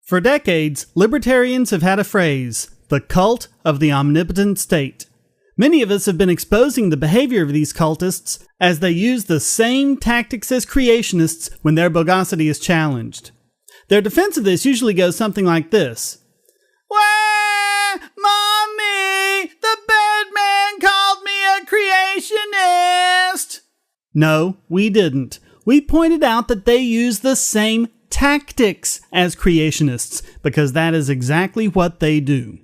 For decades, libertarians have had a phrase, the cult of the omnipotent state. Many of us have been exposing the behavior of these cultists as they use the same tactics as creationists when their bogosity is challenged. Their defense of this usually goes something like this. Wah! Mommy! The Birdman called me a creationist! No, we didn't. We pointed out that they use the same tactics as creationists, because that is exactly what they do.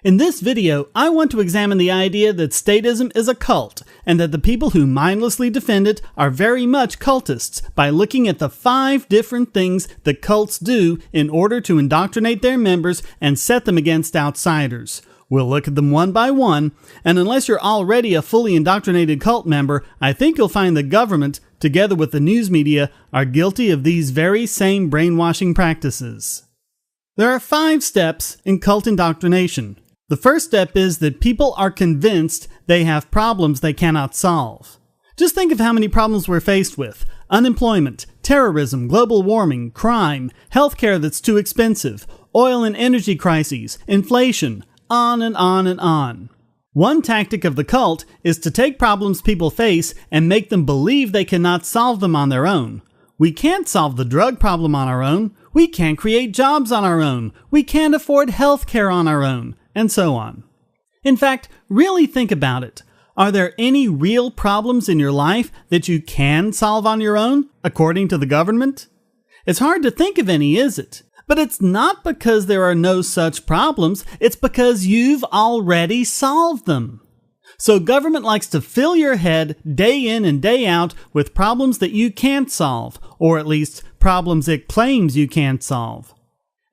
In this video, I want to examine the idea that statism is a cult, and that the people who mindlessly defend it are very much cultists, by looking at the 5 different things that cults do in order to indoctrinate their members and set them against outsiders. We'll look at them one by one, and unless you're already a fully indoctrinated cult member, I think you'll find the government, together with the news media, are guilty of these very same brainwashing practices. There are 5 steps in cult indoctrination. The first step is that people are convinced they have problems they cannot solve. Just think of how many problems we're faced with. Unemployment, terrorism, global warming, crime, healthcare that's too expensive, oil and energy crises, inflation, on and on and on. One tactic of the cult is to take problems people face and make them believe they cannot solve them on their own. We can't solve the drug problem on our own. We can't create jobs on our own. We can't afford healthcare on our own. And so on. In fact, really think about it. Are there any real problems in your life that you can solve on your own, according to the government? It's hard to think of any, is it? But it's not because there are no such problems, it's because you've already solved them. So government likes to fill your head day in and day out with problems that you can't solve, or at least problems it claims you can't solve.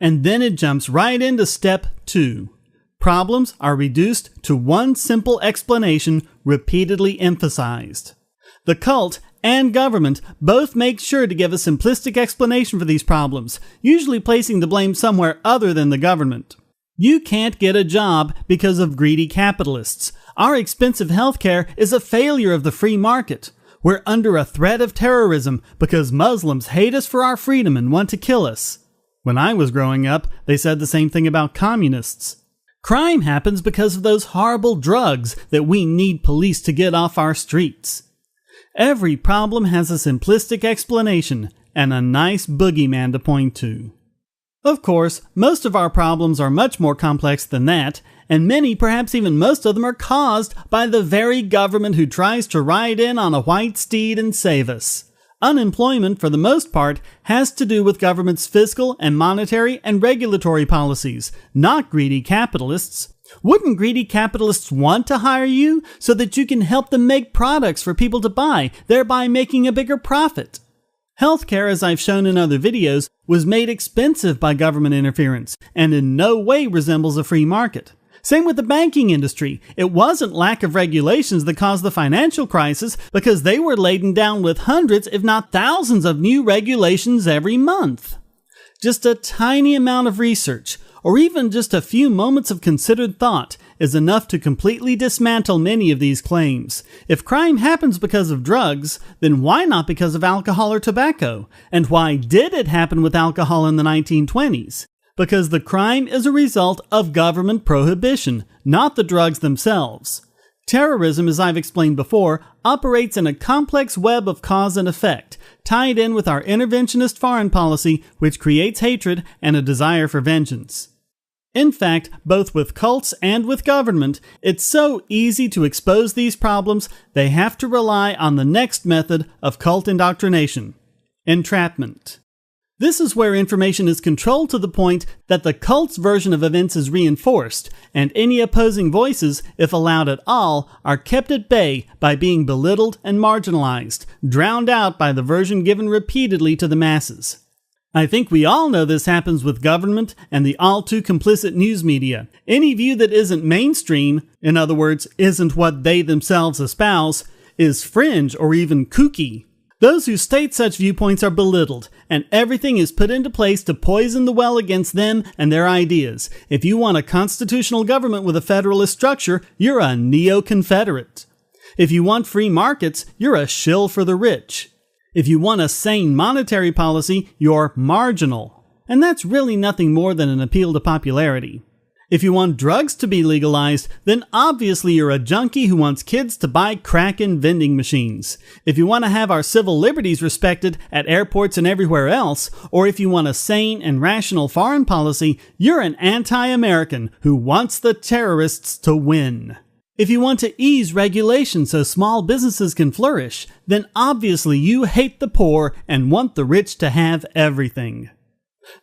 And then it jumps right into step 2. Problems are reduced to one simple explanation repeatedly emphasized. The cult and government both make sure to give a simplistic explanation for these problems, usually placing the blame somewhere other than the government. You can't get a job because of greedy capitalists. Our expensive healthcare is a failure of the free market. We're under a threat of terrorism because Muslims hate us for our freedom and want to kill us. When I was growing up, they said the same thing about communists. Crime happens because of those horrible drugs that we need police to get off our streets. Every problem has a simplistic explanation and a nice boogeyman to point to. Of course, most of our problems are much more complex than that, and many, perhaps even most of them, are caused by the very government who tries to ride in on a white steed and save us. Unemployment, for the most part, has to do with government's fiscal and monetary and regulatory policies, not greedy capitalists. Wouldn't greedy capitalists want to hire you so that you can help them make products for people to buy, thereby making a bigger profit? Healthcare, as I've shown in other videos, was made expensive by government interference and in no way resembles a free market. Same with the banking industry. It wasn't lack of regulations that caused the financial crisis because they were laden down with hundreds, if not thousands, of new regulations every month. Just a tiny amount of research, or even just a few moments of considered thought, is enough to completely dismantle many of these claims. If crime happens because of drugs, then why not because of alcohol or tobacco? And why did it happen with alcohol in the 1920s? Because the crime is a result of government prohibition, not the drugs themselves. Terrorism, as I've explained before, operates in a complex web of cause and effect, tied in with our interventionist foreign policy, which creates hatred and a desire for vengeance. In fact, both with cults and with government, it's so easy to expose these problems, they have to rely on the next method of cult indoctrination: entrapment. This is where information is controlled to the point that the cult's version of events is reinforced, and any opposing voices, if allowed at all, are kept at bay by being belittled and marginalized, drowned out by the version given repeatedly to the masses. I think we all know this happens with government and the all-too-complicit news media. Any view that isn't mainstream, in other words, isn't what they themselves espouse, is fringe or even kooky. Those who state such viewpoints are belittled, and everything is put into place to poison the well against them and their ideas. If you want a constitutional government with a federalist structure, you're a neo-Confederate. If you want free markets, you're a shill for the rich. If you want a sane monetary policy, you're marginal. and that's really nothing more than an appeal to popularity. If you want drugs to be legalized, then obviously you're a junkie who wants kids to buy crack in vending machines. If you want to have our civil liberties respected at airports and everywhere else, or if you want a sane and rational foreign policy, you're an anti-American who wants the terrorists to win. If you want to ease regulation so small businesses can flourish, then obviously you hate the poor and want the rich to have everything.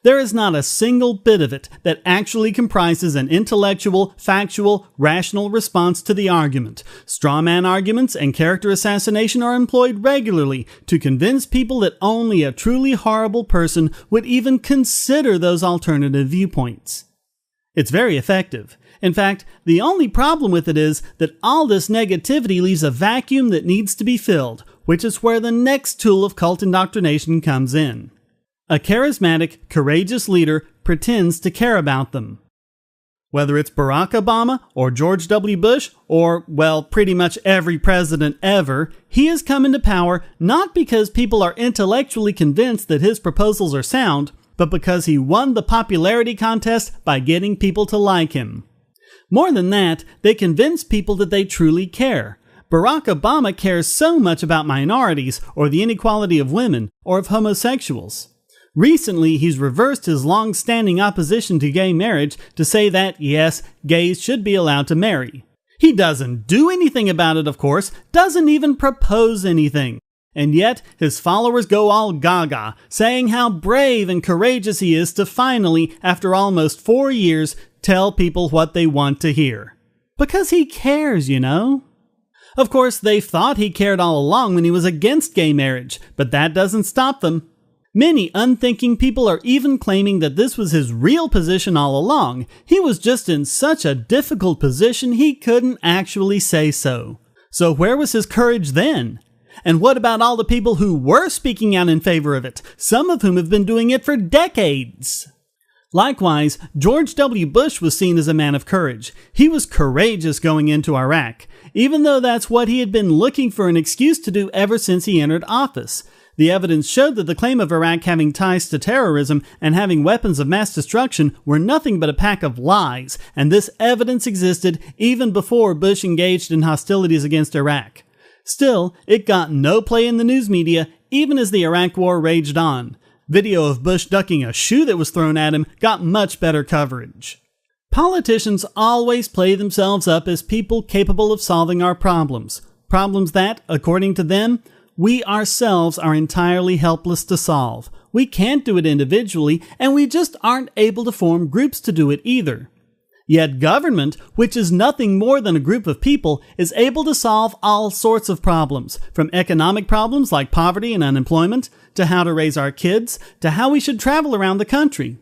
There is not a single bit of it that actually comprises an intellectual, factual, rational response to the argument. Strawman arguments and character assassination are employed regularly to convince people that only a truly horrible person would even consider those alternative viewpoints. It's very effective. In fact, the only problem with it is that all this negativity leaves a vacuum that needs to be filled, which is where the next tool of cult indoctrination comes in. A charismatic, courageous leader pretends to care about them. Whether it's Barack Obama or George W. Bush or, well, pretty much every president ever, he has come into power not because people are intellectually convinced that his proposals are sound, but because he won the popularity contest by getting people to like him. More than that, they convince people that they truly care. Barack Obama cares so much about minorities or the inequality of women or of homosexuals. Recently, he's reversed his long-standing opposition to gay marriage to say that, yes, gays should be allowed to marry. He doesn't do anything about it, of course, doesn't even propose anything. And yet, his followers go all gaga, saying how brave and courageous he is to finally, after almost 4 years, tell people what they want to hear. Because he cares, you know. Of course, they've thought he cared all along when he was against gay marriage, but that doesn't stop them. Many unthinking people are even claiming that this was his real position all along. He was just in such a difficult position he couldn't actually say so. So where was his courage then? And what about all the people who were speaking out in favor of it, some of whom have been doing it for decades? Likewise, George W. Bush was seen as a man of courage. He was courageous going into Iraq, even though that's what he had been looking for an excuse to do ever since he entered office. The evidence showed that the claim of Iraq having ties to terrorism and having weapons of mass destruction were nothing but a pack of lies, and this evidence existed even before Bush engaged in hostilities against Iraq. Still, it got no play in the news media, even as the Iraq War raged on. Video of Bush ducking a shoe that was thrown at him got much better coverage. Politicians always play themselves up as people capable of solving our problems. Problems that, according to them, we ourselves are entirely helpless to solve. We can't do it individually, and we just aren't able to form groups to do it either. Yet government, which is nothing more than a group of people, is able to solve all sorts of problems, from economic problems like poverty and unemployment, to how to raise our kids, to how we should travel around the country.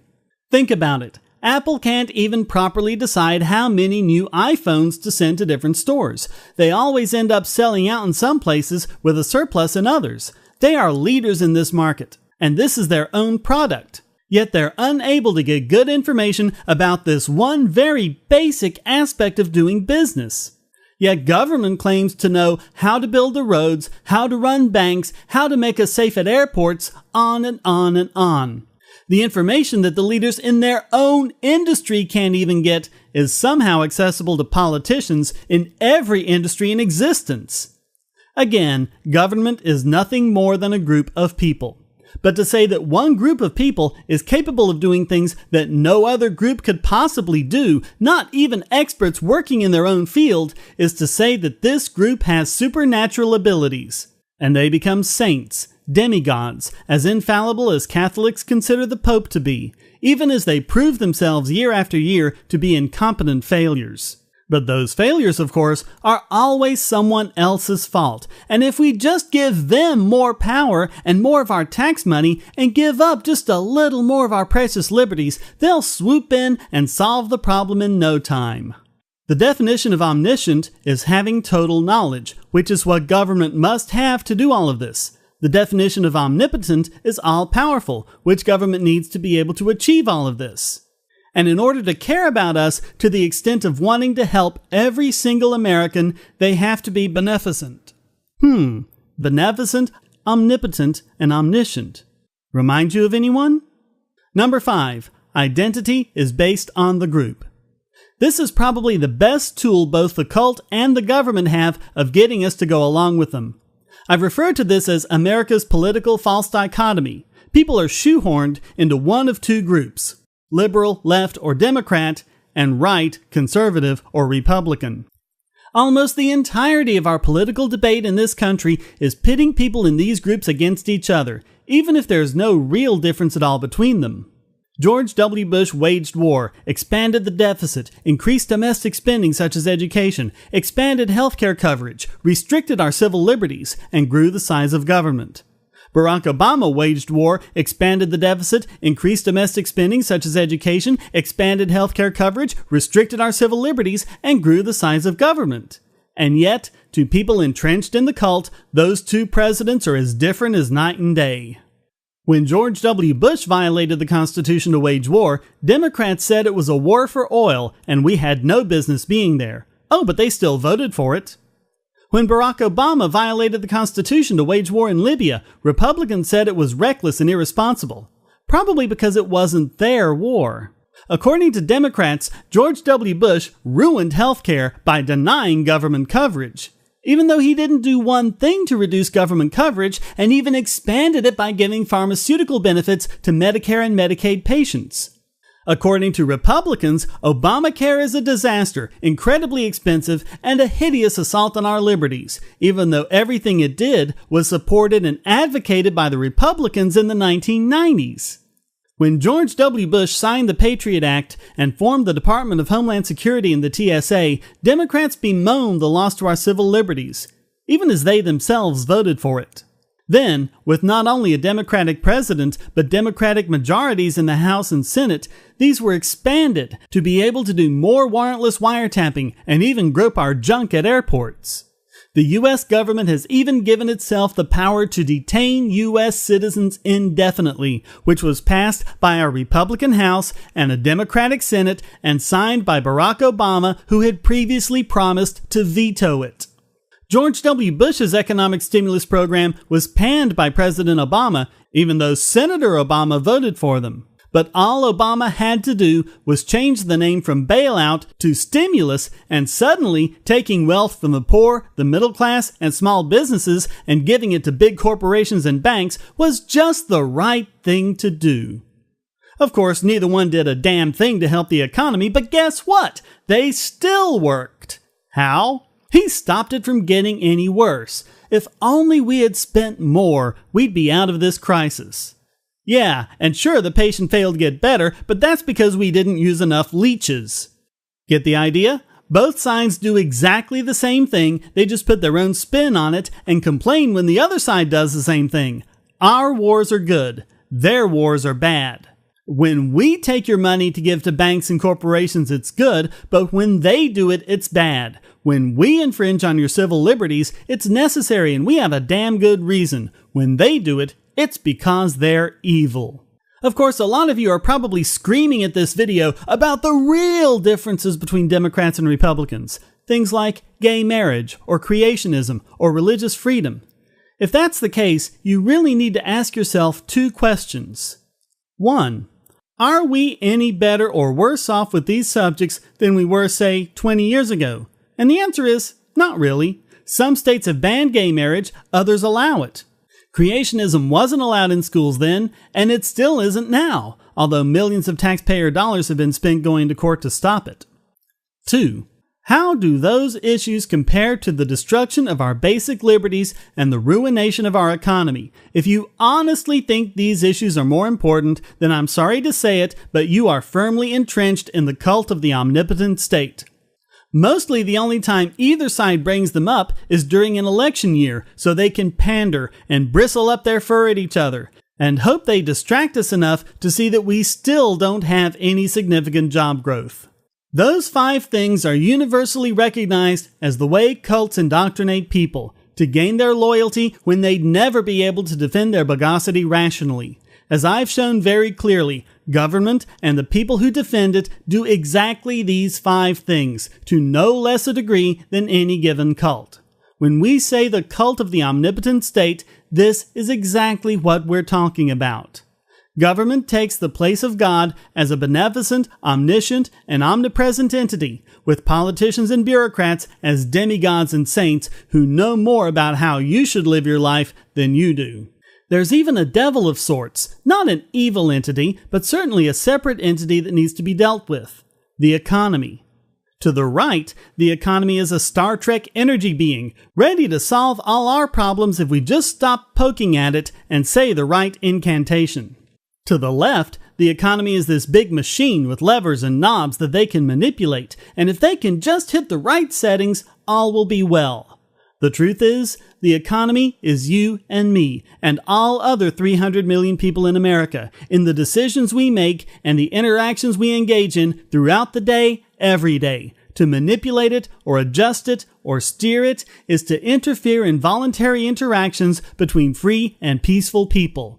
Think about it. Apple can't even properly decide how many new iPhones to send to different stores. They always end up selling out in some places with a surplus in others. They are leaders in this market, and this is their own product. Yet they're unable to get good information about this one very basic aspect of doing business. Yet government claims to know how to build the roads, how to run banks, how to make us safe at airports, on and on and on. The information that the leaders in their own industry can't even get is somehow accessible to politicians in every industry in existence. Again, government is nothing more than a group of people. But to say that one group of people is capable of doing things that no other group could possibly do, not even experts working in their own field, is to say that this group has supernatural abilities. And they become saints, demigods, as infallible as Catholics consider the Pope to be, even as they prove themselves year after year to be incompetent failures. But those failures, of course, are always someone else's fault, and if we just give them more power and more of our tax money and give up just a little more of our precious liberties, they'll swoop in and solve the problem in no time. The definition of omniscient is having total knowledge, which is what government must have to do all of this. The definition of omnipotent is all-powerful, which government needs to be able to achieve all of this. And in order to care about us to the extent of wanting to help every single American, they have to be beneficent. Beneficent, omnipotent, and omniscient. Remind you of anyone? Number 5. Identity is based on the group. This is probably the best tool both the cult and the government have of getting us to go along with them. I've referred to this as America's political false dichotomy. People are shoehorned into one of two groups: liberal, left, or Democrat, and right, conservative, or Republican. Almost the entirety of our political debate in this country is pitting people in these groups against each other, even if there's no real difference at all between them. George W. Bush waged war, expanded the deficit, increased domestic spending such as education, expanded healthcare coverage, restricted our civil liberties, and grew the size of government. Barack Obama waged war, expanded the deficit, increased domestic spending such as education, expanded healthcare coverage, restricted our civil liberties, and grew the size of government. And yet, to people entrenched in the cult, those two presidents are as different as night and day. When George W. Bush violated the Constitution to wage war, Democrats said it was a war for oil and we had no business being there. Oh, but they still voted for it. When Barack Obama violated the Constitution to wage war in Libya, Republicans said it was reckless and irresponsible, probably because it wasn't their war. According to Democrats, George W. Bush ruined healthcare by denying government coverage, even though he didn't do one thing to reduce government coverage and even expanded it by giving pharmaceutical benefits to Medicare and Medicaid patients. According to Republicans, Obamacare is a disaster, incredibly expensive, and a hideous assault on our liberties, even though everything it did was supported and advocated by the Republicans in the 1990s. When George W. Bush signed the Patriot Act and formed the Department of Homeland Security and the TSA, Democrats bemoaned the loss to our civil liberties, even as they themselves voted for it. Then, with not only a Democratic president, but Democratic majorities in the House and Senate, these were expanded to be able to do more warrantless wiretapping and even grope our junk at airports. The U.S. government has even given itself the power to detain U.S. citizens indefinitely, which was passed by a Republican House and a Democratic Senate and signed by Barack Obama, who had previously promised to veto it. George W. Bush's economic stimulus program was panned by President Obama, even though Senator Obama voted for them. But all Obama had to do was change the name from bailout to stimulus, and suddenly taking wealth from the poor, the middle class, and small businesses and giving it to big corporations and banks was just the right thing to do. Of course, neither one did a damn thing to help the economy, but guess what? They still worked. How? He stopped it from getting any worse. If only we had spent more, we'd be out of this crisis. Yeah, and sure, the patient failed to get better, but that's because we didn't use enough leeches. Get the idea? Both sides do exactly the same thing, they just put their own spin on it and complain when the other side does the same thing. Our wars are good, their wars are bad. When we take your money to give to banks and corporations, it's good, but when they do it, it's bad. When we infringe on your civil liberties, it's necessary and we have a damn good reason. When they do it, it's because they're evil. Of course, a lot of you are probably screaming at this video about the real differences between Democrats and Republicans. Things like gay marriage, or creationism, or religious freedom. If that's the case, you really need to ask yourself two questions. 1. Are we any better or worse off with these subjects than we were, say, 20 years ago? And the answer is, not really. Some states have banned gay marriage, others allow it. Creationism wasn't allowed in schools then, and it still isn't now, although millions of taxpayer dollars have been spent going to court to stop it. 2. How do those issues compare to the destruction of our basic liberties and the ruination of our economy? If you honestly think these issues are more important, then I'm sorry to say it, but you are firmly entrenched in the cult of the omnipotent state. Mostly the only time either side brings them up is during an election year, so they can pander and bristle up their fur at each other, and hope they distract us enough to see that we still don't have any significant job growth. Those 5 things are universally recognized as the way cults indoctrinate people, to gain their loyalty when they'd never be able to defend their bogosity rationally. As I've shown very clearly, government and the people who defend it do exactly these 5 things, to no less a degree than any given cult. When we say the cult of the omnipotent state, this is exactly what we're talking about. Government takes the place of God as a beneficent, omniscient, and omnipresent entity, with politicians and bureaucrats as demigods and saints who know more about how you should live your life than you do. There's even a devil of sorts, not an evil entity, but certainly a separate entity that needs to be dealt with: the economy. To the right, the economy is a Star Trek energy being, ready to solve all our problems if we just stop poking at it and say the right incantation. To the left, the economy is this big machine with levers and knobs that they can manipulate, and if they can just hit the right settings, all will be well. The truth is, the economy is you and me, and all other 300 million people in America, in the decisions we make and the interactions we engage in throughout the day, every day. To manipulate it, or adjust it, or steer it, is to interfere in voluntary interactions between free and peaceful people.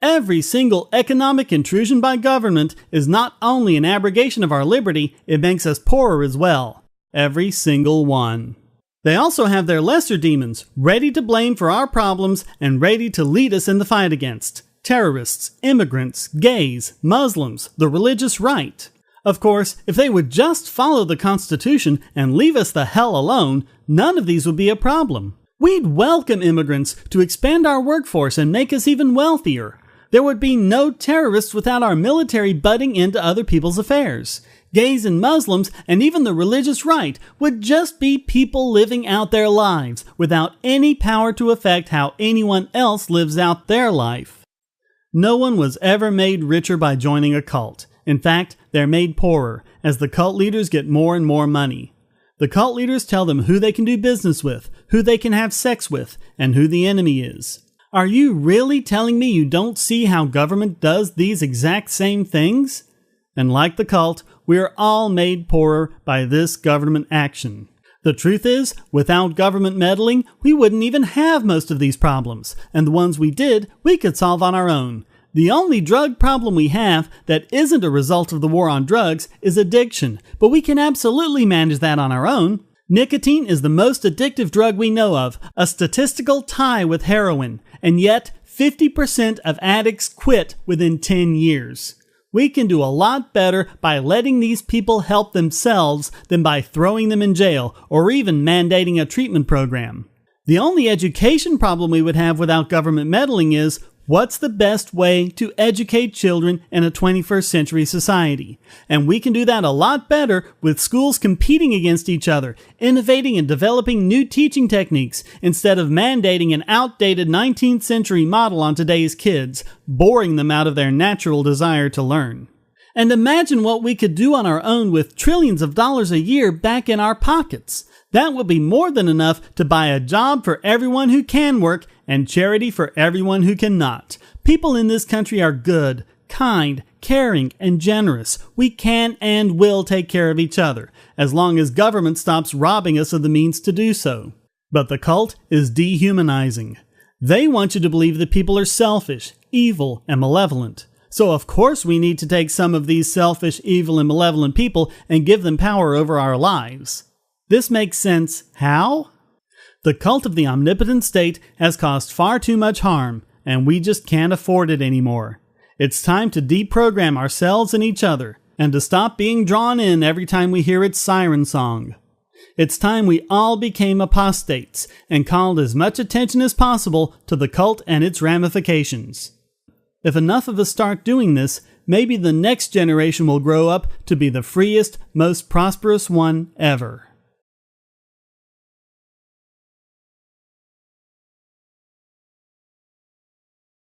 Every single economic intrusion by government is not only an abrogation of our liberty, it makes us poorer as well. Every single one. They also have their lesser demons, ready to blame for our problems and ready to lead us in the fight against terrorists, immigrants, gays, Muslims, the religious right. Of course, if they would just follow the Constitution and leave us the hell alone, none of these would be a problem. We'd welcome immigrants to expand our workforce and make us even wealthier. There would be no terrorists without our military butting into other people's affairs. Gays and Muslims, and even the religious right, would just be people living out their lives without any power to affect how anyone else lives out their life. No one was ever made richer by joining a cult. In fact, they're made poorer, as the cult leaders get more and more money. The cult leaders tell them who they can do business with, who they can have sex with, and who the enemy is. Are you really telling me you don't see how government does these exact same things? And like the cult, we are all made poorer by this government action. The truth is, without government meddling, we wouldn't even have most of these problems, and the ones we did, we could solve on our own. The only drug problem we have that isn't a result of the war on drugs is addiction, but we can absolutely manage that on our own. Nicotine is the most addictive drug we know of, a statistical tie with heroin, and yet 50% of addicts quit within 10 years. We can do a lot better by letting these people help themselves than by throwing them in jail or even mandating a treatment program. The only education problem we would have without government meddling is, what's the best way to educate children in a 21st century society? And we can do that a lot better with schools competing against each other, innovating and developing new teaching techniques, instead of mandating an outdated 19th century model on today's kids, boring them out of their natural desire to learn. And imagine what we could do on our own with trillions of dollars a year back in our pockets. That would be more than enough to buy a job for everyone who can work and charity for everyone who cannot. People in this country are good, kind, caring, and generous. We can and will take care of each other, as long as government stops robbing us of the means to do so. But the cult is dehumanizing. They want you to believe that people are selfish, evil, and malevolent. So of course we need to take some of these selfish, evil, and malevolent people and give them power over our lives. This makes sense. How? The cult of the omnipotent state has caused far too much harm, and we just can't afford it anymore. It's time to deprogram ourselves and each other, and to stop being drawn in every time we hear its siren song. It's time we all became apostates, and called as much attention as possible to the cult and its ramifications. If enough of us start doing this, maybe the next generation will grow up to be the freest, most prosperous one ever.